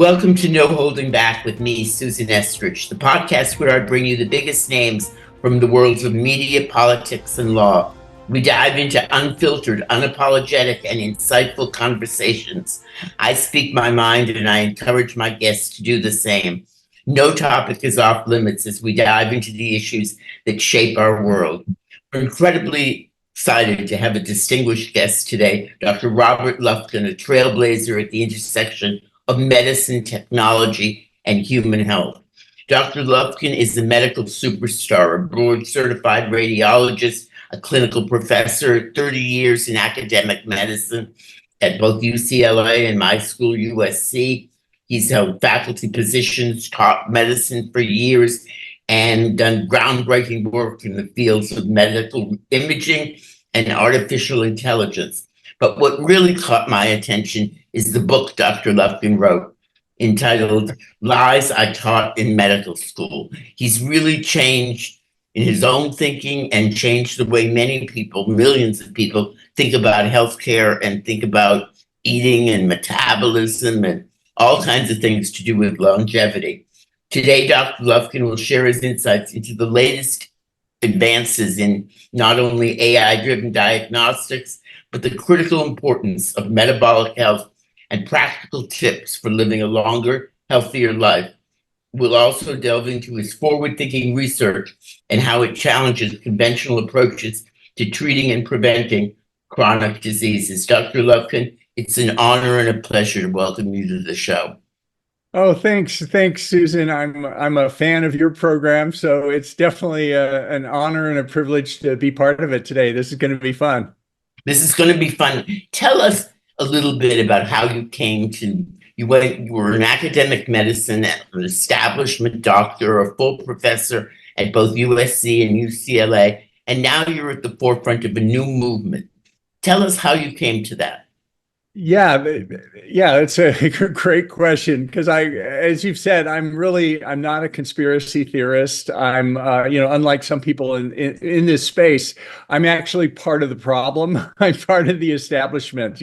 Welcome to No Holding Back with me, Susan Estrich, the podcast where I bring you the biggest names from the worlds of media, politics, and law. We dive into unfiltered, unapologetic, and insightful conversations. I speak my mind and I encourage my guests to do the same. No topic is off limits as we dive into the issues that shape our world. We're incredibly excited to have a distinguished guest today, Dr. Robert Lufkin, a trailblazer at the intersection of medicine, technology, and human health. Dr. Lufkin is a medical superstar, a board-certified radiologist, a clinical professor, 30 years in academic medicine at both UCLA and my school, USC. He's held faculty positions, taught medicine for years, and done groundbreaking work in the fields of medical imaging and artificial intelligence. But what really caught my attention is the book Dr. Lufkin wrote, entitled Lies I Taught in Medical School. He's really changed in his own thinking and changed the way many people, millions of people, think about healthcare and think about eating and metabolism and all kinds of things to do with longevity. Today, Dr. Lufkin will share his insights into the latest advances in not only AI-driven diagnostics, but the critical importance of metabolic health and practical tips for living a longer, healthier life. We'll also delve into his forward-thinking research and how it challenges conventional approaches to treating and preventing chronic diseases. Dr. Lufkin, it's an honor and a pleasure to welcome you to the show. Oh, thanks, Susan. I'm a fan of your program, so it's definitely an honor and a privilege to be part of it today. This is going to be fun. This is going to be fun. Tell us a little bit about how you came to, you were an academic medicine, an establishment doctor, a full professor at both USC and UCLA, and now you're at the forefront of a new movement. Tell us how you came to that. Yeah, it's a great question because as you've said, I'm not a conspiracy theorist. I'm, unlike some people in this space, I'm actually part of the problem. I'm part of the establishment.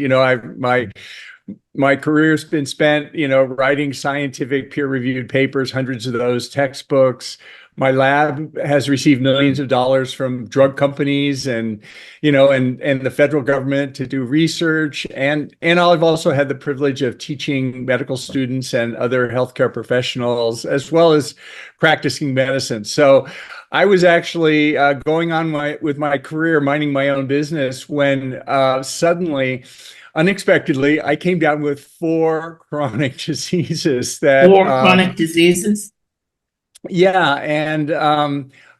My career's been spent, writing scientific peer-reviewed papers, hundreds of those, textbooks. My lab has received millions of dollars from drug companies and the federal government to do research. And I've also had the privilege of teaching medical students and other healthcare professionals, as well as practicing medicine. So I was actually going on with my career, minding my own business, when suddenly, unexpectedly, I came down with 4 chronic diseases. Four chronic diseases? Yeah. And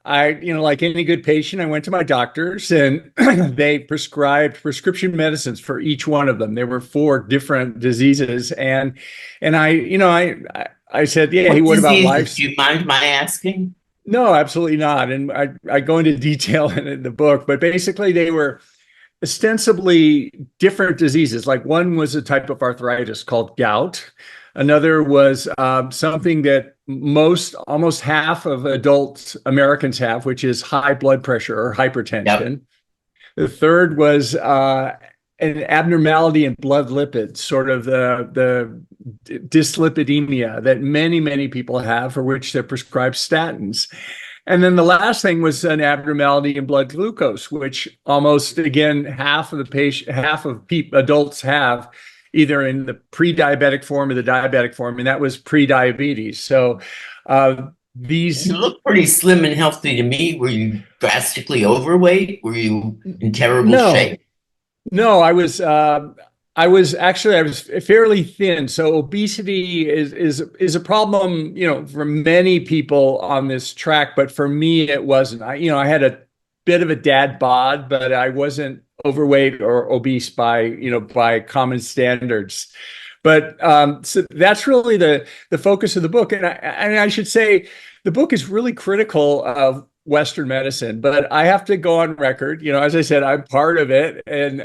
I, like any good patient, I went to my doctors and they prescribed prescription medicines for each one of them. There were 4 different diseases. And I said, yeah, hey, what about life? Do you mind my asking? No, absolutely not. And I go into detail in the book, but basically they were ostensibly different diseases. Like one was a type of arthritis called gout. Another was something that almost half of adult Americans have, which is high blood pressure or hypertension. Yep. The third was an abnormality in blood lipids, sort of the dyslipidemia that many people have, for which they're prescribed statins. And then the last thing was an abnormality in blood glucose, which almost, again, half of adults have, either in the pre-diabetic form or the diabetic form, and that was pre-diabetes. So these... You look pretty slim and healthy to me. Were you drastically overweight? Were you in terrible shape? No, I was fairly thin. So obesity is a problem, for many people on this track, but for me, it wasn't. I had a bit of a dad bod, but I wasn't overweight or obese by common standards. But so that's really the focus of the book. And I should say the book is really critical of Western medicine, but I have to go on record. As I said, I'm part of it. And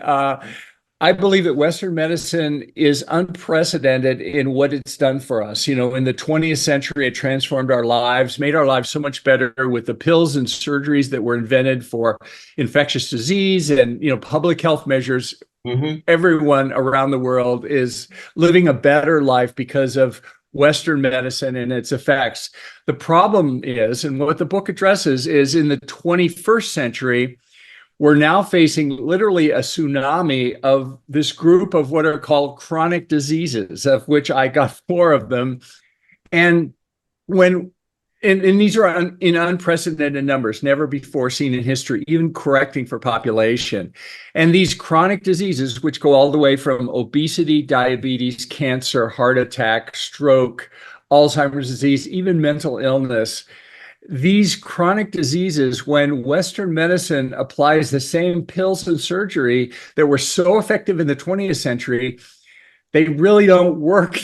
I believe that Western medicine is unprecedented in what it's done for us. In the 20th century, it transformed our lives, made our lives so much better with the pills and surgeries that were invented for infectious disease and, public health measures. Mm-hmm. Everyone around the world is living a better life because of Western medicine and its effects. The problem is, and what the book addresses is, in the 21st century, we're now facing literally a tsunami of this group of what are called chronic diseases, of which I got four of them. And when and these are in unprecedented numbers, never before seen in history, even correcting for population. And these chronic diseases, which go all the way from obesity, diabetes, cancer, heart attack, stroke, Alzheimer's disease, even mental illness, these chronic diseases, when Western medicine applies the same pills and surgery that were so effective in the 20th century, they really don't work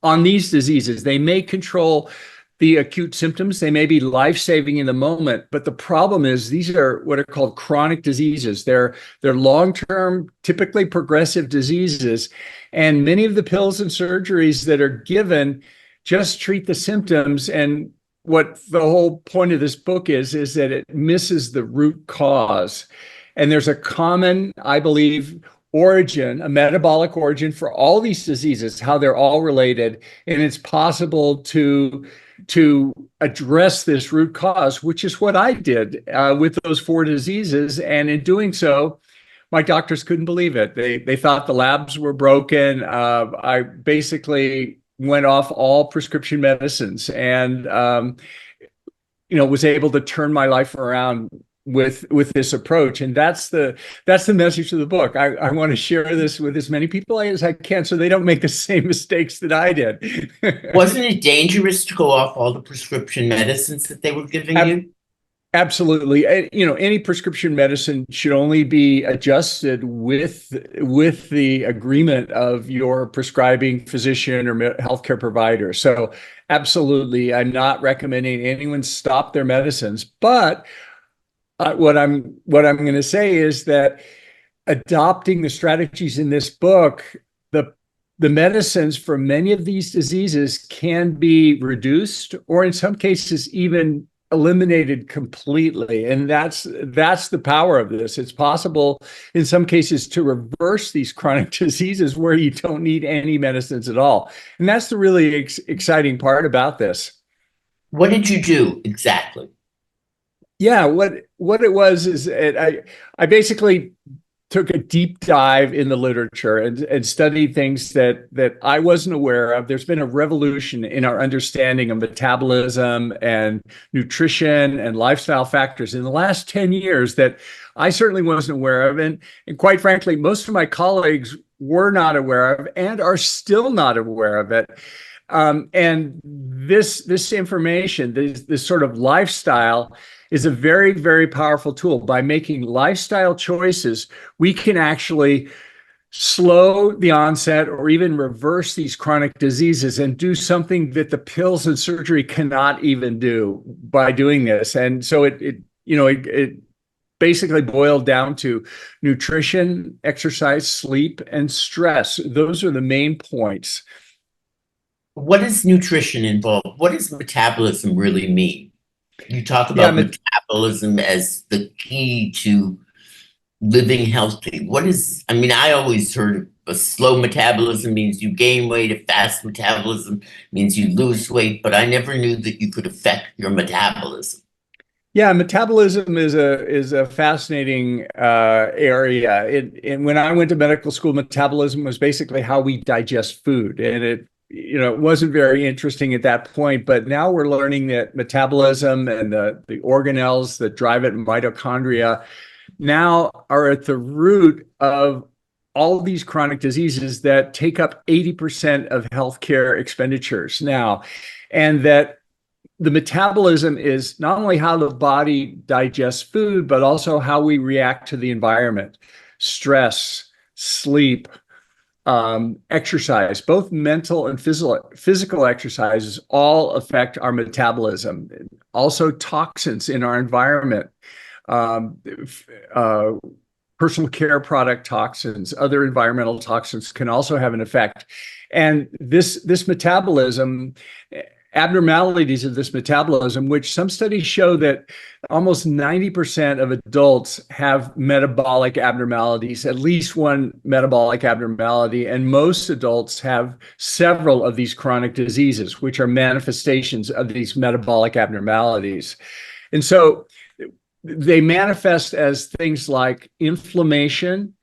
on these diseases. They may control the acute symptoms. They may be life-saving in the moment, but the problem is these are what are called chronic diseases. They're long-term, typically progressive diseases, and many of the pills and surgeries that are given just treat the symptoms. And what the whole point of this book is that it misses the root cause. And there's a common, I believe, origin, a metabolic origin for all these diseases, how they're all related. And it's possible to address this root cause, which is what I did with those four diseases. And in doing so, my doctors couldn't believe it. They thought the labs were broken. I basically went off all prescription medicines and was able to turn my life around with this approach. And that's the message of the book. I want to share this with as many people as I can so they don't make the same mistakes that I did. Wasn't it dangerous to go off all the prescription medicines that they were giving you? Absolutely. Any prescription medicine should only be adjusted with the agreement of your prescribing physician or healthcare provider. So absolutely, I'm not recommending anyone stop their medicines. But what I'm going to say is that adopting the strategies in this book, the medicines for many of these diseases can be reduced, or in some cases even eliminated completely. And that's the power of this. It's possible in some cases to reverse these chronic diseases where you don't need any medicines at all. And that's the really exciting part about this. What did you do exactly? Yeah, what it was is I basically took a deep dive in the literature and studied things that I wasn't aware of. There's been a revolution in our understanding of metabolism and nutrition and lifestyle factors in the last 10 years that I certainly wasn't aware of. And quite frankly, most of my colleagues were not aware of and are still not aware of it. And this information, this sort of lifestyle, is a very, very powerful tool. By making lifestyle choices, we can actually slow the onset or even reverse these chronic diseases and do something that the pills and surgery cannot even do by doing this. And so it basically boiled down to nutrition, exercise, sleep, and stress. Those are the main points. What is nutrition involved? What does metabolism really mean? You talk about metabolism as the key to living healthy. I always heard a slow metabolism means you gain weight, a fast metabolism means you lose weight, but I never knew that you could affect your metabolism. Yeah, metabolism is a fascinating area. And when I went to medical school, metabolism was basically how we digest food, and it wasn't very interesting at that point. But now we're learning that metabolism and the organelles that drive it, mitochondria, now are at the root of all of these chronic diseases that take up 80% of healthcare expenditures now, and that the metabolism is not only how the body digests food, but also how we react to the environment, stress, sleep, exercise, both mental and physical exercises all affect our metabolism. Also toxins in our environment, personal care product toxins, other environmental toxins can also have an effect. And this metabolism abnormalities of this metabolism, which some studies show that almost 90% of adults have metabolic abnormalities, at least one metabolic abnormality, and most adults have several of these chronic diseases, which are manifestations of these metabolic abnormalities. And so they manifest as things like inflammation,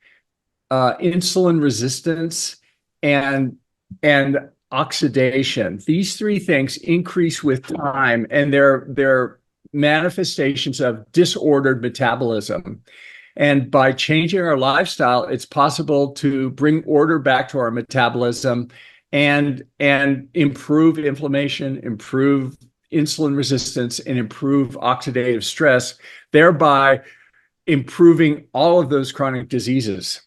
insulin resistance, and oxidation. These three things increase with time, and they're manifestations of disordered metabolism. And by changing our lifestyle, it's possible to bring order back to our metabolism and improve inflammation, improve insulin resistance, and improve oxidative stress, thereby improving all of those chronic diseases.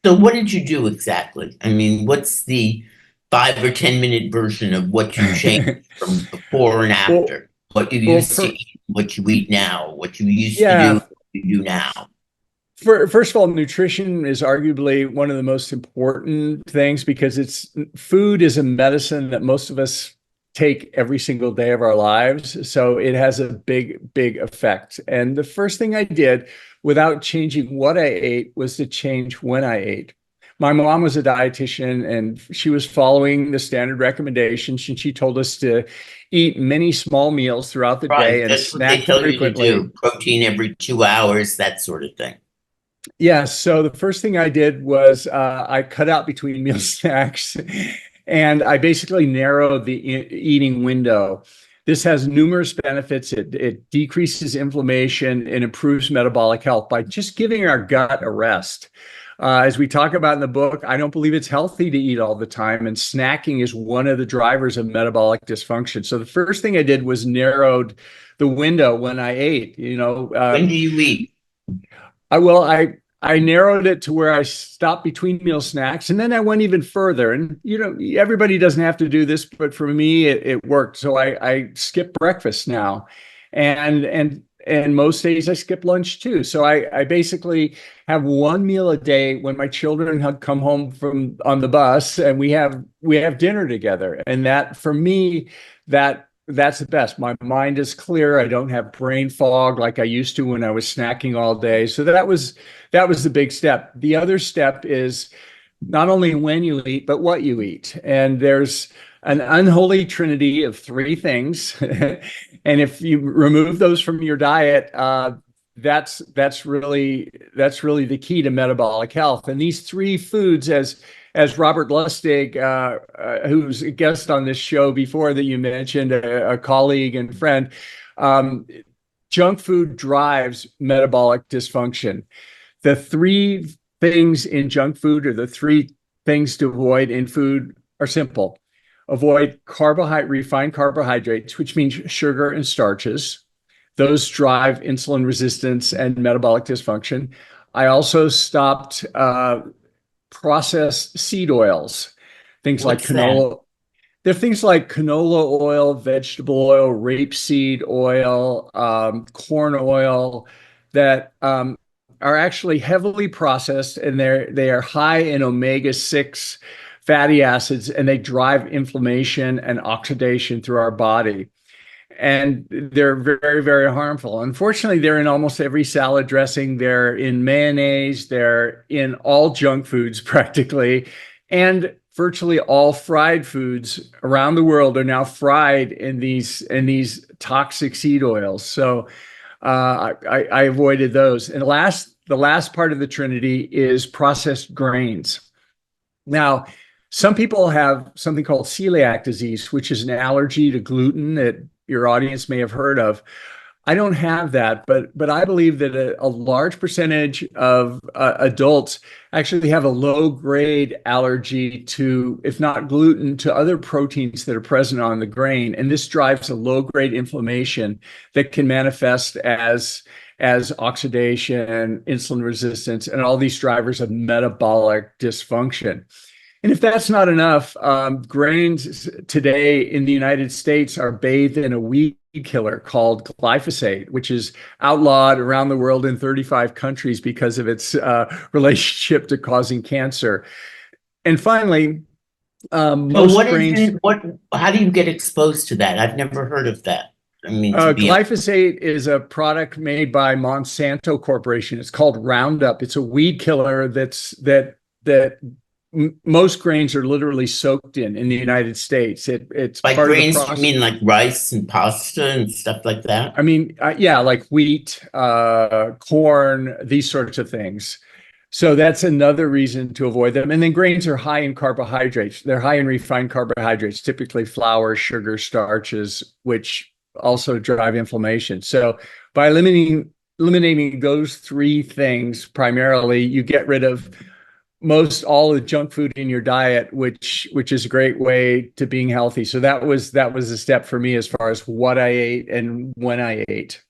So what did you do exactly? I mean, what's the 5 or 10 minute version of what you changed from before and Well, after? What you well, used to eat, what you eat now, what you used to do, yeah. what you do now. First of all, nutrition is arguably one of the most important things because food is a medicine that most of us take every single day of our lives. So it has a big effect. And the first thing I did without changing what I ate was to change when I ate. My mom was a dietitian and she was following the standard recommendations, and she told us to eat many small meals throughout the day Right. and That's what they snack tell you to frequently. do. Protein every 2 hours, that sort of thing. Yeah, so the first thing I did was I cut out between meal snacks and I basically narrowed the eating window. This has numerous benefits. It decreases inflammation and improves metabolic health by just giving our gut a rest. As we talk about in the book, I don't believe it's healthy to eat all the time, and snacking is one of the drivers of metabolic dysfunction. So the first thing I did was narrowed the window when I ate. When do you eat? I narrowed it to where I stopped between meal snacks, and then I went even further. And everybody doesn't have to do this, but for me, it worked. So I skip breakfast now, and most days I skip lunch too. So I basically have one meal a day when my children have come home from on the bus, and we have dinner together. And that for me, that's the best. My mind is clear. I don't have brain fog like I used to when I was snacking all day. So that was the big step. The other step is not only when you eat, but what you eat. And there's an unholy trinity of three things. And if you remove those from your diet, that's really the key to metabolic health. And these three foods, as Robert Lustig, who's a guest on this show before that you mentioned, a colleague and friend, junk food drives metabolic dysfunction. The three things in junk food, or the three things to avoid in food, are simple. Avoid refined carbohydrates, which means sugar and starches. Those drive insulin resistance and metabolic dysfunction. I also stopped processed seed oils, things like What's that? canola. There are things like canola oil, vegetable oil, rapeseed oil, corn oil that are actually heavily processed, and they are high in omega-6 fatty acids, and they drive inflammation and oxidation through our body. And they're very harmful. Unfortunately, they're in almost every salad dressing. They're in mayonnaise. They're in all junk foods practically. And virtually all fried foods around the world are now fried in these toxic seed oils. So I avoided those. And the last part of the trinity is processed grains. Now, some people have something called celiac disease, which is an allergy to gluten that your audience may have heard of. I don't have that, but I believe that a large percentage of adults actually have a low-grade allergy to, if not gluten, to other proteins that are present on the grain. And this drives a low-grade inflammation that can manifest as oxidation, insulin resistance, and all these drivers of metabolic dysfunction. And if that's not enough, grains today in the United States are bathed in a weed killer called glyphosate, which is outlawed around the world in 35 countries because of its relationship to causing cancer. And finally, So Most what is grains. it? How do you get exposed to that? I've never heard of that. I mean, to be honest. Glyphosate is a product made by Monsanto Corporation. It's called Roundup. It's a weed killer that most grains are literally soaked in the United States. It's By part of the grains, you process. mean like rice and pasta and stuff like that? I mean, yeah, like wheat, corn, these sorts of things. So that's another reason to avoid them. And then grains are high in carbohydrates. They're high in refined carbohydrates, typically flour, sugar, starches, which also drive inflammation. So by eliminating those three things primarily, you get rid of most all the junk food in your diet, which is a great way to being healthy. So that was a step for me as far as what I ate and when I ate.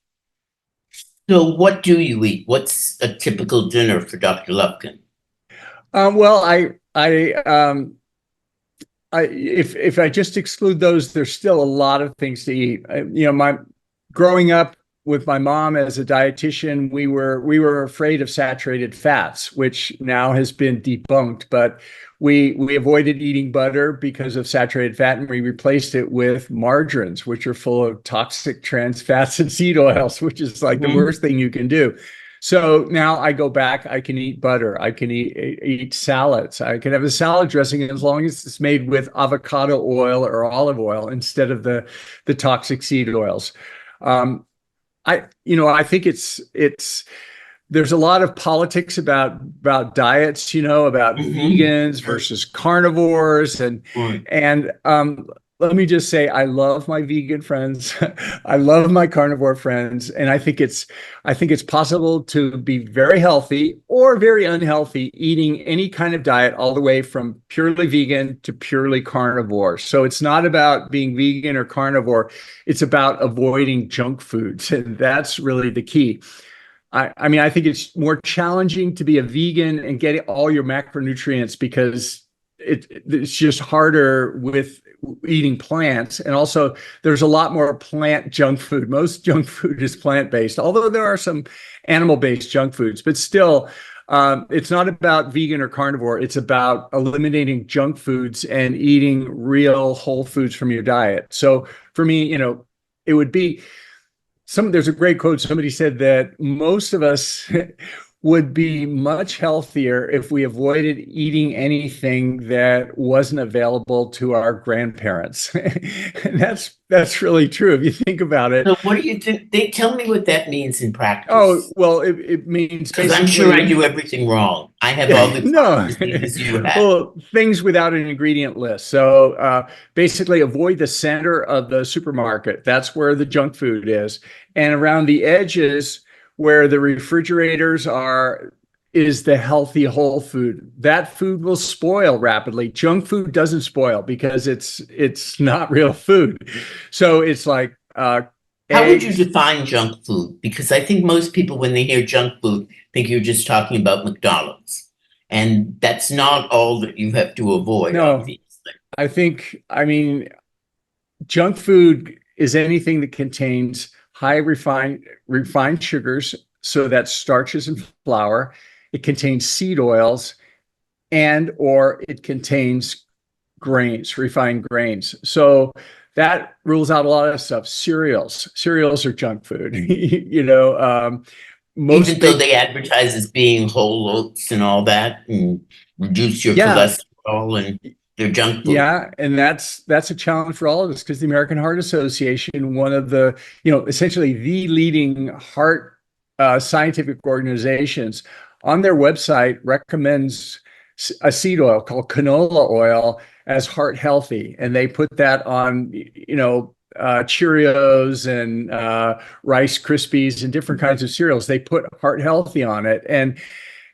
So what do you eat? What's a typical dinner for Dr. Lufkin? Well, if I just exclude those, there's still a lot of things to eat. My growing up with my mom as a dietitian, we were afraid of saturated fats, which now has been debunked. But we avoided eating butter because of saturated fat, and we replaced it with margarines, which are full of toxic trans fats and seed oils, which is like the Mhm. worst thing you can do. So now I go back, I can eat butter, I can eat salads, I can have a salad dressing as long as it's made with avocado oil or olive oil instead of the toxic seed oils. I think it's there's a lot of politics about diets, about Mhm. vegans versus carnivores, and Right. and let me just say, I love my vegan friends, I love my carnivore friends, and I think it's possible to be very healthy or very unhealthy eating any kind of diet, all the way from purely vegan to purely carnivore. So it's not about being vegan or carnivore; it's about avoiding junk foods, and that's really the key. I mean, I think it's more challenging to be a vegan and get all your macronutrients because it's just harder with eating plants. And also, there's a lot more plant junk food. Most junk food is plant-based, although there are some animal-based junk foods, but still, it's not about vegan or carnivore. It's about eliminating junk foods and eating real whole foods from your diet. So for me, it would be there's a great quote. Somebody said that most of us would be much healthier if we avoided eating anything that wasn't available to our grandparents. And that's really true if you think about it. So what do you think? They tell me what that means in Oh, practice. well, it means Because I'm sure I basically, do everything wrong. I have all the no. diseases you have. Well, things without an ingredient list. So basically, avoid the center of the supermarket. That's where the junk food is. And around the edges, where the refrigerators are, is the healthy whole food. That food will spoil rapidly. Junk food doesn't spoil because it's not real food. So it's like How would you eggs. define junk food? Because I think most people, when they hear junk food, think you're just talking about McDonald's. And that's not all that you have to avoid, No, obviously. I mean, junk food is anything that contains high refined sugars, so that's starches and flour. It contains seed oils, and or it contains grains, refined grains. So that rules out a lot of stuff. Cereals are junk food. Even Most though big they advertise as being whole oats and all that and reduce your Yeah, cholesterol and their junk food. yeah, and that's a challenge for all of us because the American Heart Association, one of the, essentially the leading heart scientific organizations, on their website recommends a seed oil called canola oil as heart healthy, and they put that on, Cheerios and Rice Krispies and different kinds of cereals. They put heart healthy on it,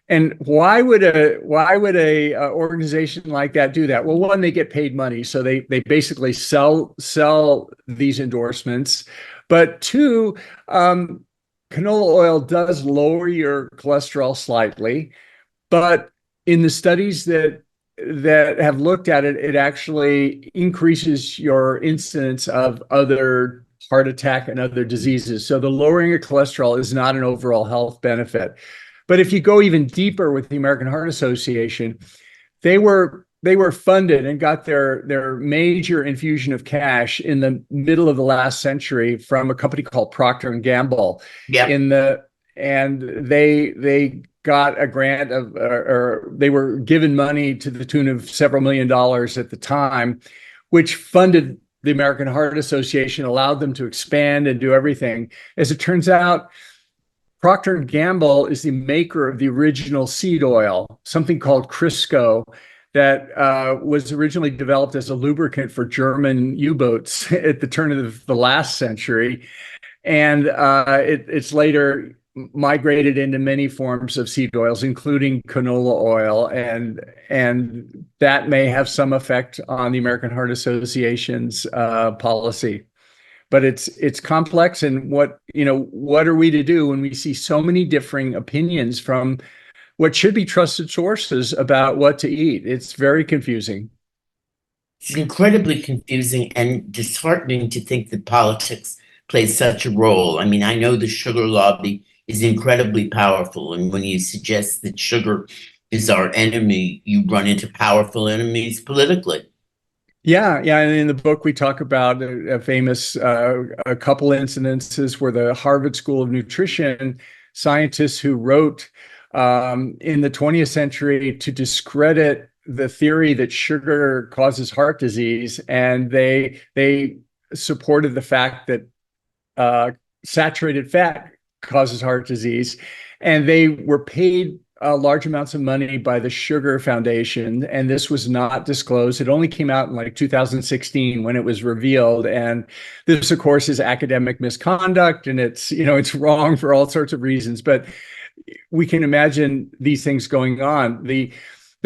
and why would a organization like that do that? Well, one, they get paid money, so they basically sell these endorsements. But two, canola oil does lower your cholesterol slightly, but in the studies that have looked at it, it actually increases your incidence of other heart attack and other diseases. So the lowering of cholesterol is not an overall health benefit. But if you go even deeper with the American Heart Association, they they were funded and got their major infusion of cash in the middle of the last century from a company called Procter and Gamble. Yep. And they got a grant of, or they were given money to the tune of several $1,000,000 at the time, which funded the American Heart Association, allowed them to expand and do everything. As it turns out, Procter and Gamble is the maker of the original seed oil, something called Crisco, that was originally developed as a lubricant for German U-boats at the turn of the last century. And it's later migrated into many forms of seed oils, including canola oil, and that may have some effect on the American Heart Association's policy. But it's complex, and what are we to do when we see so many differing opinions from what should be trusted sources about what to eat? It's very confusing. It's incredibly confusing and disheartening to think that politics plays such a role. I mean, I know the sugar lobby is incredibly powerful, and when you suggest that sugar is our enemy, you run into powerful enemies politically. Yeah, yeah. And in the book, we talk about a famous a couple incidences where the Harvard School of Nutrition scientists who wrote in the 20th century to discredit the theory that sugar causes heart disease, and they supported the fact that saturated fat causes heart disease, and they were paid large amounts of money by the Sugar Foundation, and this was not disclosed. It only came out in like 2016 when it was revealed, and this, of course, is academic misconduct, and it's wrong for all sorts of reasons. But we can imagine these things going on. The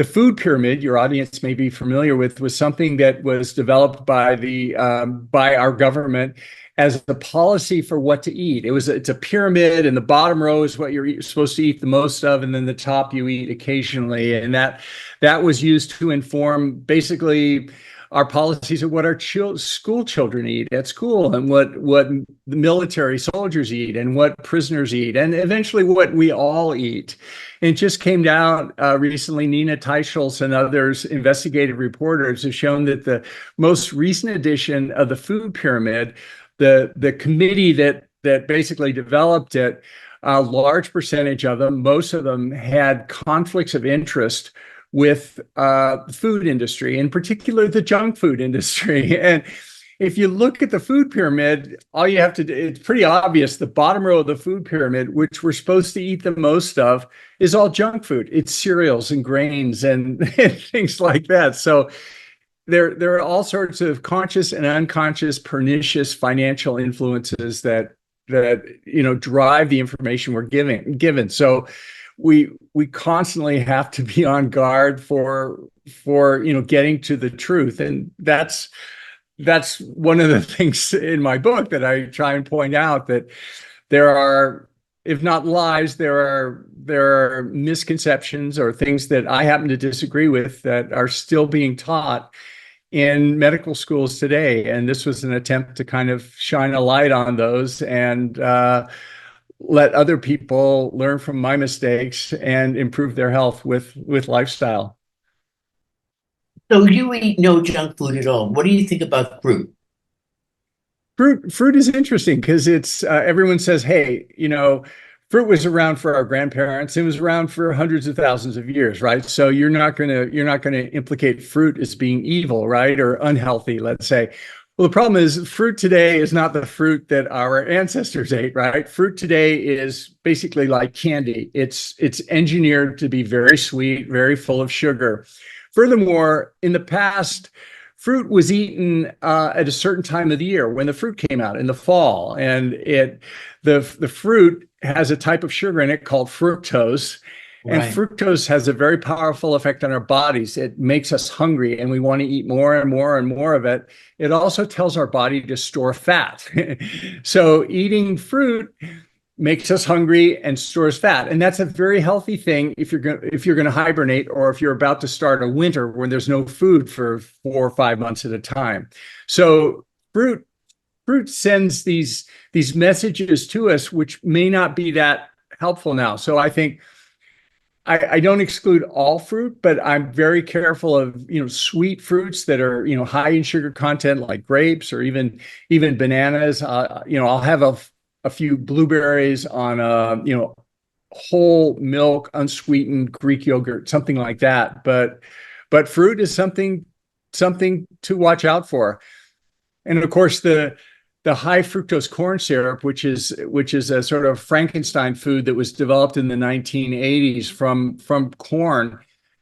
food pyramid, your audience may be familiar with, was something that was developed by our government as the policy for what to eat. It's a pyramid, and the bottom row is what you're supposed to eat the most of, and then the top you eat occasionally. And that was used to inform basically our policies of what our school children eat at school, and what the military soldiers eat, and what prisoners eat, and eventually what we all eat. And it just came down recently. Nina Teicholz and others, investigative reporters, have shown that the most recent edition of the food pyramid, the committee that basically developed it, a large percentage of them, most of them, had conflicts of interest with the food industry, in particular the junk food industry. And if you look at the food pyramid, all you have to do, it's pretty obvious. The bottom row of the food pyramid, which we're supposed to eat the most of, is all junk food. It's cereals and grains and things like that. So there are all sorts of conscious and unconscious pernicious financial influences that drive the information we're given. So we constantly have to be on guard for getting to the truth, and that's one of the things in my book that I try and point out, that there are, if not lies, there are misconceptions or things that I happen to disagree with that are still being taught in medical schools today. And this was an attempt to kind of shine a light on those and let other people learn from my mistakes and improve their health with lifestyle. So you eat no junk food at all. What do you think about fruit? Fruit is interesting because it's everyone says, hey, fruit was around for our grandparents. It was around for hundreds of thousands of years, right? So you're not gonna implicate fruit as being evil, right, or unhealthy, let's say. Well, the problem is fruit today is not the fruit that our ancestors ate, right? Fruit today is basically like candy. It's engineered to be very sweet, very full of sugar. Furthermore, in the past, fruit was eaten at a certain time of the year when the fruit came out in the fall, and the fruit has a type of sugar in it called fructose. And Right. fructose has a very powerful effect on our bodies. It makes us hungry, and we want to eat more and more and more of it. It also tells our body to store fat. So eating fruit makes us hungry and stores fat, and that's a very healthy thing if you're going to hibernate, or if you're about to start a winter when there's no food for 4 or 5 months at a time. So fruit sends these messages to us which may not be that helpful now. So I think I don't exclude all fruit, but I'm very careful of, sweet fruits that are, high in sugar content, like grapes or even bananas. I'll have a few blueberries on whole milk, unsweetened Greek yogurt, something like that. But fruit is something to watch out for. And of course, the high fructose corn syrup, which is a sort of Frankenstein food that was developed in the 1980s from corn,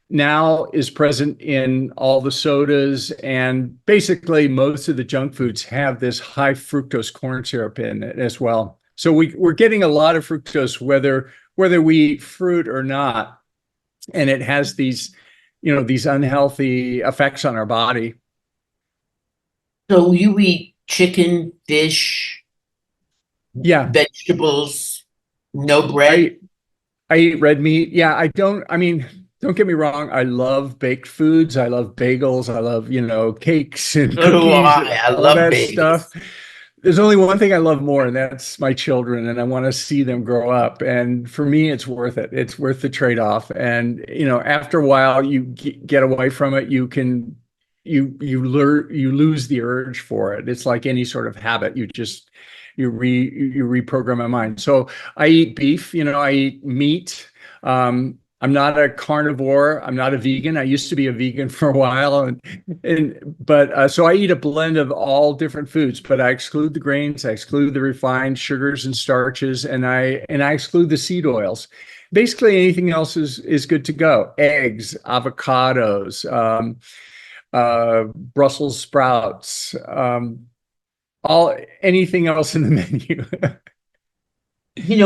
now is present in all the sodas, and basically most of the junk foods have this high fructose corn syrup in it as well. So we're getting a lot of fructose whether we eat fruit or not, and it has these unhealthy effects on our body. So you eat chicken, fish, Yeah, vegetables, no bread? I eat red meat. Yeah, I mean, don't get me wrong. I love baked foods. I love bagels. I love, cakes and So do cookies, I all love that stuff. bagels. There's only one thing I love more, and that's my children, and I want to see them grow up. And for me, it's worth it. It's worth the trade-off. And, after a while, you get away from it. You lose the urge for it. It's like any sort of habit. You reprogram my mind. So I eat beef, I eat meat. I'm not a carnivore. I'm not a vegan. I used to be a vegan for a while, but so I eat a blend of all different foods, but I exclude the grains, I exclude the refined sugars and starches, and I exclude the seed oils. Basically, anything else is good to go. Eggs, avocados, Brussels sprouts, all anything else in the menu.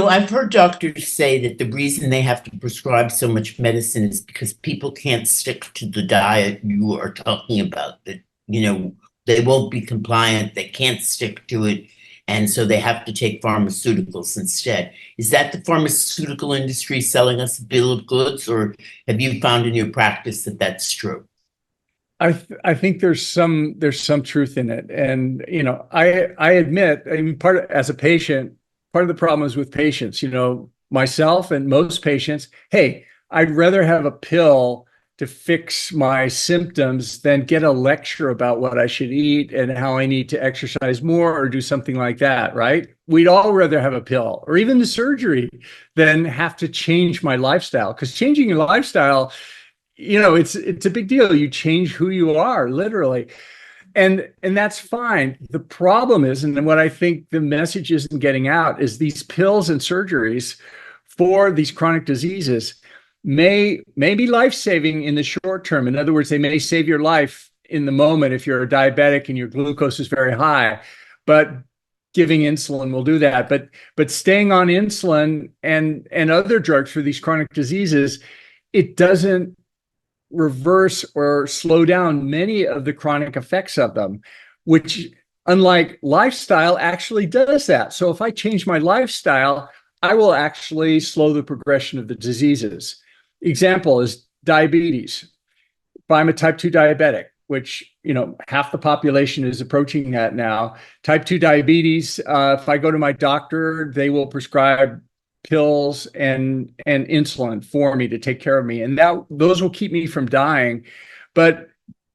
I've heard doctors say that the reason they have to prescribe so much medicine is because people can't stick to the diet you are talking about, that, they won't be compliant, they can't stick to it, and so they have to take pharmaceuticals instead. Is that the pharmaceutical industry selling us a bill of goods, or have you found in your practice that that's true? I think there's some truth in it, and I admit, I mean, as a patient, part of the problem is with patients. Myself and most patients. Hey, I'd rather have a pill to fix my symptoms than get a lecture about what I should eat and how I need to exercise more or do something like that, right? We'd all rather have a pill or even the surgery than have to change my lifestyle, because changing your lifestyle, it's a big deal. You change who you are, literally. And that's fine. The problem is, and what I think the message isn't getting out, is these pills and surgeries for these chronic diseases may be life-saving in the short term. In other words, they may save your life in the moment if you're a diabetic and your glucose is very high, but giving insulin will do that. But staying on insulin and other drugs for these chronic diseases, it doesn't reverse or slow down many of the chronic effects of them, which, unlike lifestyle, actually does that. So if I change my lifestyle, I will actually slow the progression of the diseases. Example is diabetes. If I'm a type 2 diabetic, which, half the population is approaching that now, type 2 diabetes, if I go to my doctor, they will prescribe pills and insulin for me to take care of me, and those will keep me from dying. But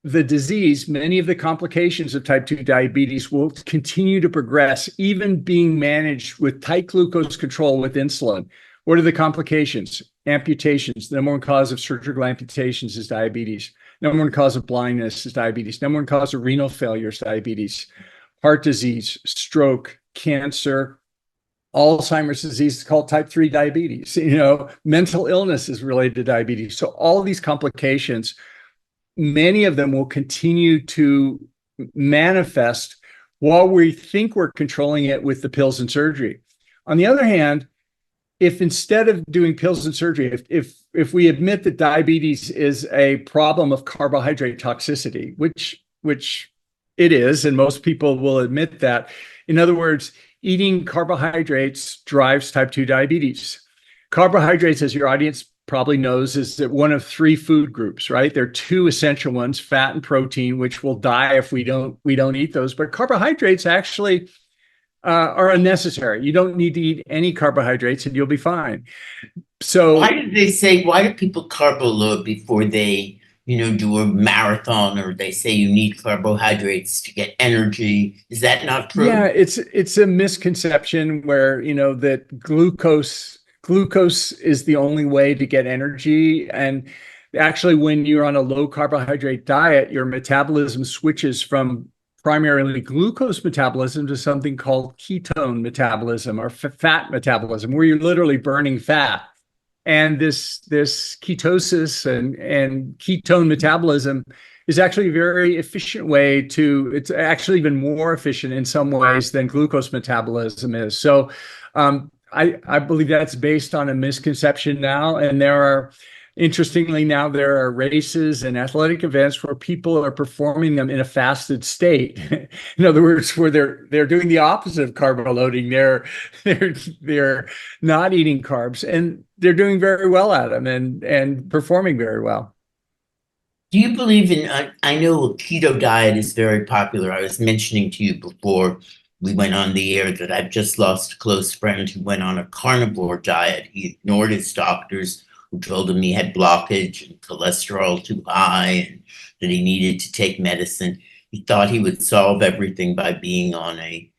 the disease, many of the complications of type 2 diabetes will continue to progress, even being managed with tight glucose control with insulin. What are the complications? Amputations. The number one cause of surgical amputations is diabetes. Number one cause of blindness is diabetes. Number one cause of renal failure is diabetes. Heart disease, stroke, cancer, Alzheimer's disease is called type 3 diabetes. Mental illness is related to diabetes. So all of these complications, many of them will continue to manifest while we think we're controlling it with the pills and surgery. On the other hand, if instead of doing pills and surgery, if we admit that diabetes is a problem of carbohydrate toxicity, which it is, and most people will admit that. In other words, eating carbohydrates drives type 2 diabetes. Carbohydrates, as your audience probably knows, is one of three food groups, right? There are two essential ones, fat and protein, which will die if we don't eat those. But carbohydrates actually are unnecessary. You don't need to eat any carbohydrates and you'll be fine. Why So do they say, why do people carbo load before they, do a marathon, or they say you need carbohydrates to get energy? Is that not yeah, true? it's a misconception where, that glucose is the only way to get energy. And actually, when you're on a low carbohydrate diet, your metabolism switches from primarily glucose metabolism to something called ketone metabolism or fat metabolism, where you're literally burning fat. And this ketosis and ketone metabolism is actually a very efficient way to, it's actually even more efficient in some ways than glucose metabolism is. So I believe that's based on a misconception now. And interestingly, now there are races and athletic events where people are performing them in a fasted state. In other words, where they're doing the opposite of carbo loading. They're not eating carbs, and they're doing very well at them and performing very well. Do you believe in, I know a keto diet is very popular. I was mentioning to you before we went on the air that I've just lost a close friend who went on a carnivore diet. He ignored his doctors who told him he had blockage and cholesterol too high and that he needed to take medicine. He thought he would solve everything by being in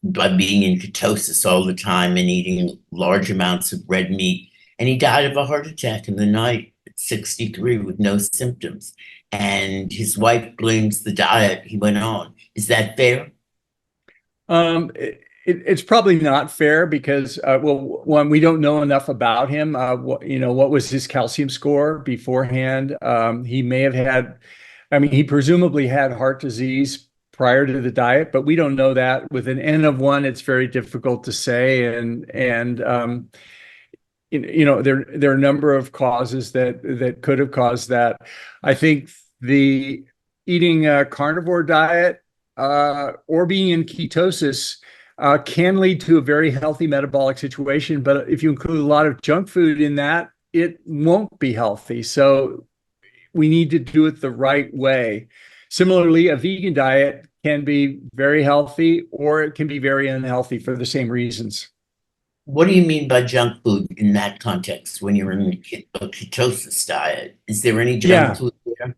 ketosis all the time and eating large amounts of red meat. And he died of a heart attack in the night at 63 with no symptoms. And his wife blames the diet he went on. Is that fair? It's probably not fair because, well, one, we don't know enough about him. What was his calcium score beforehand? He may have had, I mean, he presumably had heart disease prior to the diet, but we don't know that. With an N of one, it's very difficult to say. There are a number of causes that could have caused that. I think the eating a carnivore diet or being in ketosis can lead to a very healthy metabolic situation. But if you include a lot of junk food in that, it won't be healthy. So we need to do it the right way. Similarly, a vegan diet can be very healthy or it can be very unhealthy for the same reasons. What do you mean by junk food in that context when you're in a ketosis diet? Is there any junk Yeah. food there?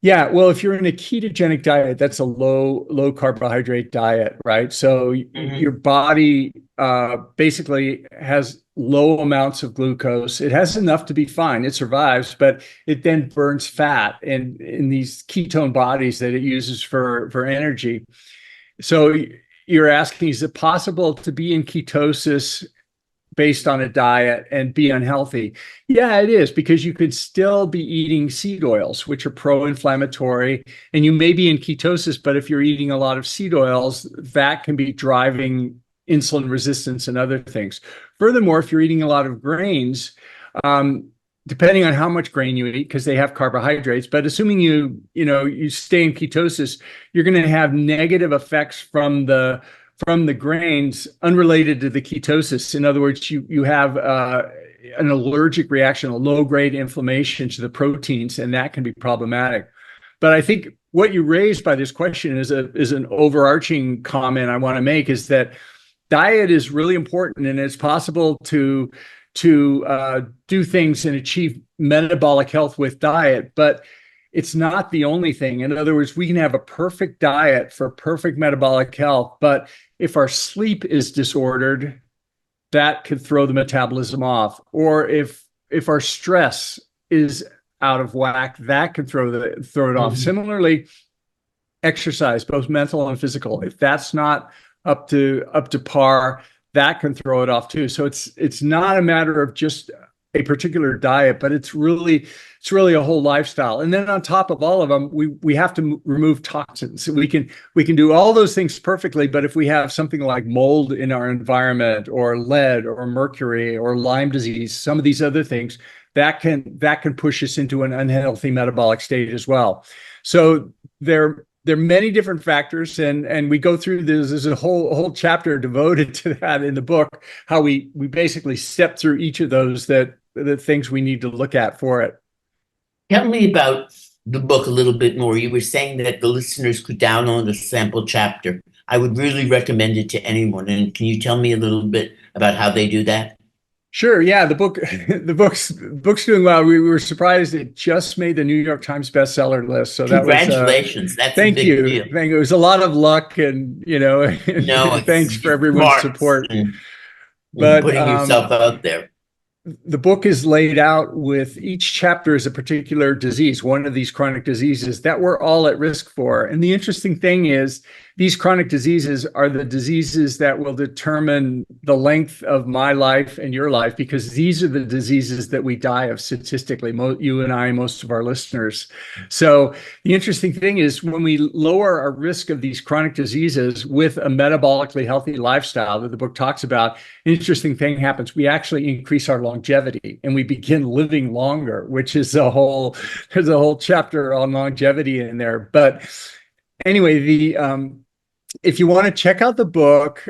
Yeah, well, if you're in a ketogenic diet, that's a low carbohydrate diet, right? So your Mhm. body basically has low amounts of glucose. It has enough to be fine. It survives, but it then burns fat in these ketone bodies that it uses for energy. So you're asking, is it possible to be in ketosis based on a diet and be unhealthy? Yeah, it is, because you could still be eating seed oils, which are pro-inflammatory, and you may be in ketosis, but if you're eating a lot of seed oils, that can be driving insulin resistance and other things. Furthermore, if you're eating a lot of grains, um, depending on how much grain you eat, because they have carbohydrates, but assuming you stay in ketosis, you're going to have negative effects from the grains unrelated to the ketosis. In other words, you have an allergic reaction, a low-grade inflammation to the proteins, and that can be problematic. But I think what you raised by this question is an overarching comment I want to make, is that diet is really important, and it's possible to do things and achieve metabolic health with diet, but it's not the only thing. In other words, we can have a perfect diet for perfect metabolic health, but if our sleep is disordered, that could throw the metabolism off. Or if our stress is out of whack, that could throw it off. Mhm. Similarly, exercise, both mental and physical, if that's not up to par, that can throw it off too. So it's not a matter of just a particular diet, but it's really a whole lifestyle. And then on top of all of them, we have to remove toxins. We can do all those things perfectly, but if we have something like mold in our environment, or lead, or mercury, or Lyme disease, some of these other things, that can push us into an unhealthy metabolic state as well. So there are many different factors, and we go through this. There's a whole chapter devoted to that in the book, how we basically step through each of those, that the things we need to look at for it. Tell me about the book a little bit more. You were saying that the listeners could download a sample chapter. I would really recommend it to anyone. And can you tell me a little bit about how they do that? Sure. Yeah, the book, the book's doing well. We were surprised it just made the New York Times bestseller list. So that was, Congratulations. That's a thank big you. deal. Thank you. It was a lot of luck and, No, and thanks for it's everyone's smarts support. and But putting yourself out there. the book is laid out with each chapter is a particular disease, one of these chronic diseases that we're all at risk for. And the interesting thing is, these chronic diseases are the diseases that will determine the length of my life and your life, because these are the diseases that we die of statistically, you and I, most of our listeners. So the interesting thing is, when we lower our risk of these chronic diseases with a metabolically healthy lifestyle that the book talks about, an interesting thing happens. We actually increase our longevity and we begin living longer, which is there's a whole chapter on longevity in there. But anyway, if you want to check out the book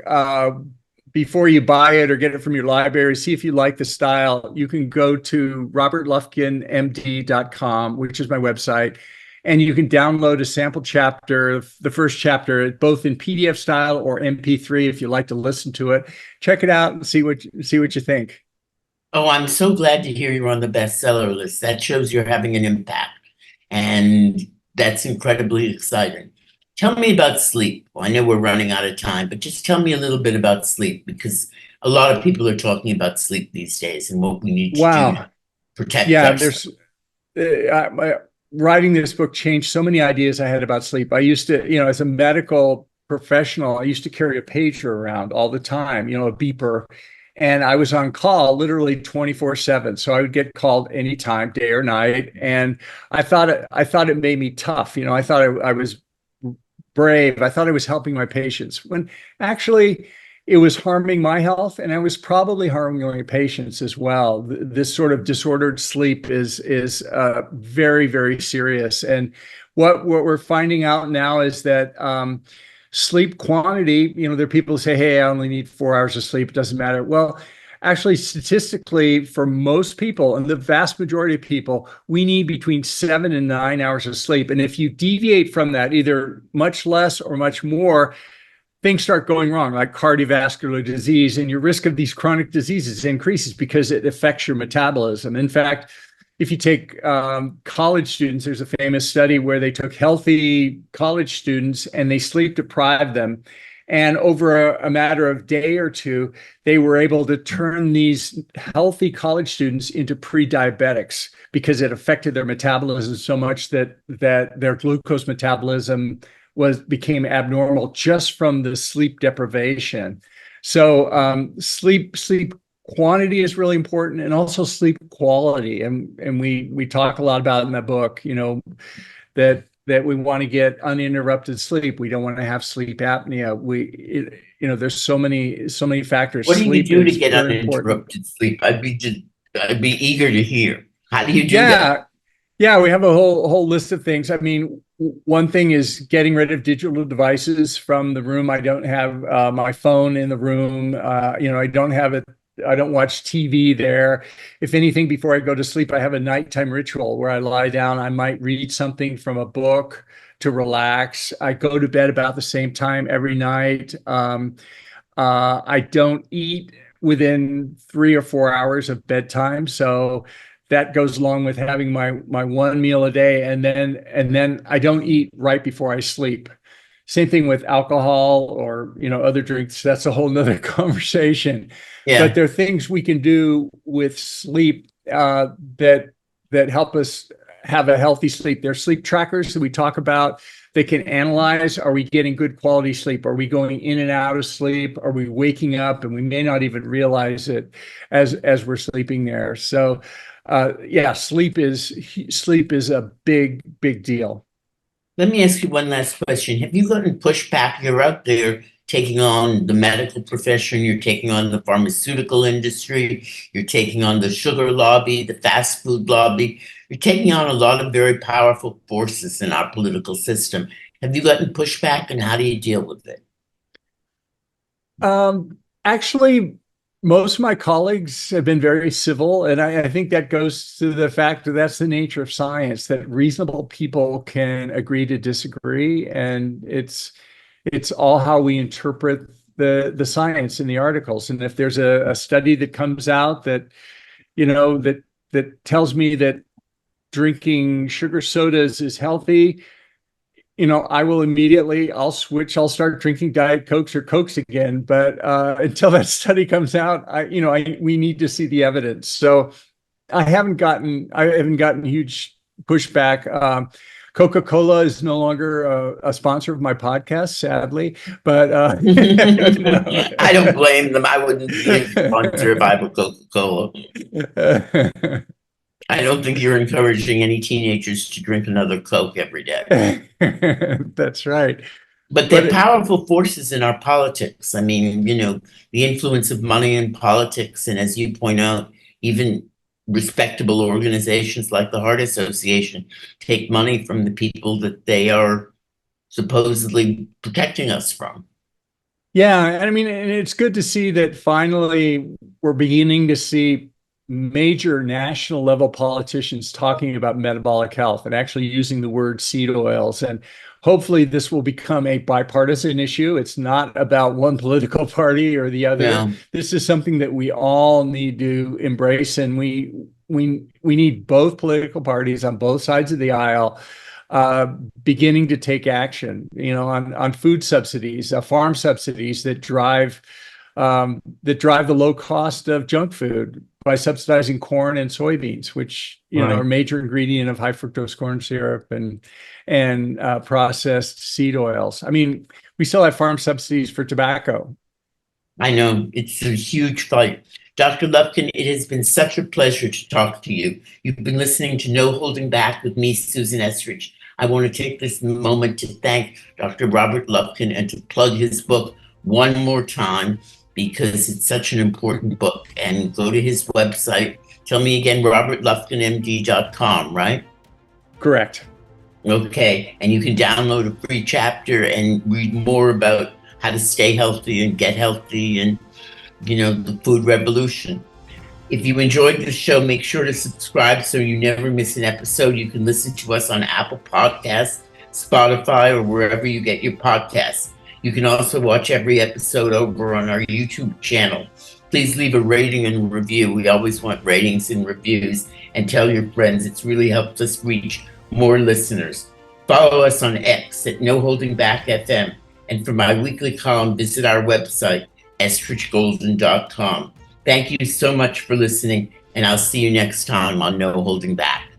before you buy it or get it from your library, see if you like the style, you can go to robertlufkinmd.com, which is my website, and you can download a sample chapter, the first chapter, both in PDF style or MP3 if you like to listen to it. Check it out and see what you think. Oh, I'm so glad to hear you're on the bestseller list. That shows you're having an impact, and that's incredibly exciting. Tell me about sleep. Well, I know we're running out of time, but just tell me a little bit about sleep, because a lot of people are talking about sleep these days and what we need to do to Wow. protect Yeah, ourselves. writing this book changed so many ideas I had about sleep. I used to, as a medical professional, I used to carry a pager around all the time, a beeper, and I was on call literally 24/7. So I would get called anytime, day or night. And I thought it made me tough. I thought I was brave. I thought I was helping my patients, when actually it was harming my health, and I was probably harming my patients as well. This sort of disordered sleep is very, very serious. And what we're finding out now is that sleep quantity, there are people who say, hey, I only need 4 hours of sleep, it doesn't matter. Well, actually, statistically, for most people, and the vast majority of people, we need between 7 and 9 hours of sleep. And if you deviate from that, either much less or much more, things start going wrong, like cardiovascular disease, and your risk of these chronic diseases increases because it affects your metabolism. In fact, if you take college students, there's a famous study where they took healthy college students and they sleep deprived them. And over a matter of day or two, they were able to turn these healthy college students into pre-diabetics, because it affected their metabolism so much that their glucose metabolism became abnormal just from the sleep deprivation. So sleep quantity is really important, and also sleep quality. And we talk a lot about in the book, that we want to get uninterrupted sleep. We don't want to have sleep apnea. There's so many factors. What do you Sleep do to is get very important. uninterrupted sleep? I'd be eager to hear. How do you do that? Yeah, yeah, we have a whole list of things. I mean, one thing is getting rid of digital devices from the room. I don't have my phone in the room. I don't have it. I don't watch TV there. If anything, before I go to sleep, I have a nighttime ritual where I lie down. I might read something from a book to relax. I go to bed about the same time every night. I don't eat within 3 or 4 hours of bedtime, so that goes along with having my one meal a day, and then I don't eat right before I sleep. Same thing with alcohol or other drinks. That's a whole nother conversation. But Yeah. there are things we can do with sleep that help us have a healthy sleep. There's sleep trackers that we talk about. They can analyze, are we getting good quality sleep? Are we going in and out of sleep? Are we waking up and we may not even realize it as we're sleeping there? So yeah, sleep is a big deal. Let me ask you one last question. Have you gotten pushback? You're out there taking on the medical profession, you're taking on the pharmaceutical industry, you're taking on the sugar lobby, the fast food lobby. You're taking on a lot of very powerful forces in our political system. Have you gotten pushback, and how do you deal with it? Actually, most of my colleagues have been very civil, and I think that goes to the fact that that's the nature of science, that reasonable people can agree to disagree, and It's all how we interpret the science in the articles. And if there's a study that comes out that, that tells me that drinking sugar sodas is healthy, I will immediately, I'll switch, I'll start drinking Diet Cokes or Cokes again. But until that study comes out, we need to see the evidence. So I haven't gotten huge pushback. Coca-Cola is no longer a sponsor of my podcast, sadly, but I don't blame them. I wouldn't be a sponsor if I were Coca-Cola. I don't think you're encouraging any teenagers to drink another Coke every day. That's right. But they're powerful forces in our politics. I mean, the influence of money in politics, and as you point out, even respectable organizations like the Heart Association take money from the people that they are supposedly protecting us from. Yeah, and it's good to see that finally we're beginning to see major national level politicians talking about metabolic health and actually using the word seed oils. And hopefully this will become a bipartisan issue. It's not about one political party or the other. Yeah. This is something that we all need to embrace, and we need both political parties on both sides of the aisle beginning to take action, on food subsidies, farm subsidies that drive the low cost of junk food by subsidizing corn and soybeans, which are a major ingredient of high fructose corn syrup and processed seed oils. I mean, we still have farm subsidies for tobacco. I know, it's a huge fight. Dr. Lufkin, it has been such a pleasure to talk to you. You've been listening to No Holding Back with me, Susan Estridge. I want to take this moment to thank Dr. Robert Lufkin and to plug his book one more time, because it's such an important book. And go to his website. Tell me again, robertlufkinmd.com, right? Correct. Okay. And you can download a free chapter and read more about how to stay healthy and get healthy and, the food revolution. If you enjoyed the show, make sure to subscribe so you never miss an episode. You can listen to us on Apple Podcasts, Spotify, or wherever you get your podcasts. You can also watch every episode over on our YouTube channel. Please leave a rating and review. We always want ratings and reviews. And tell your friends. It's really helped us reach more listeners. Follow us on X at No Holding Back FM. And for my weekly column, visit our website, estridgegolden.com. Thank you so much for listening, and I'll see you next time on No Holding Back.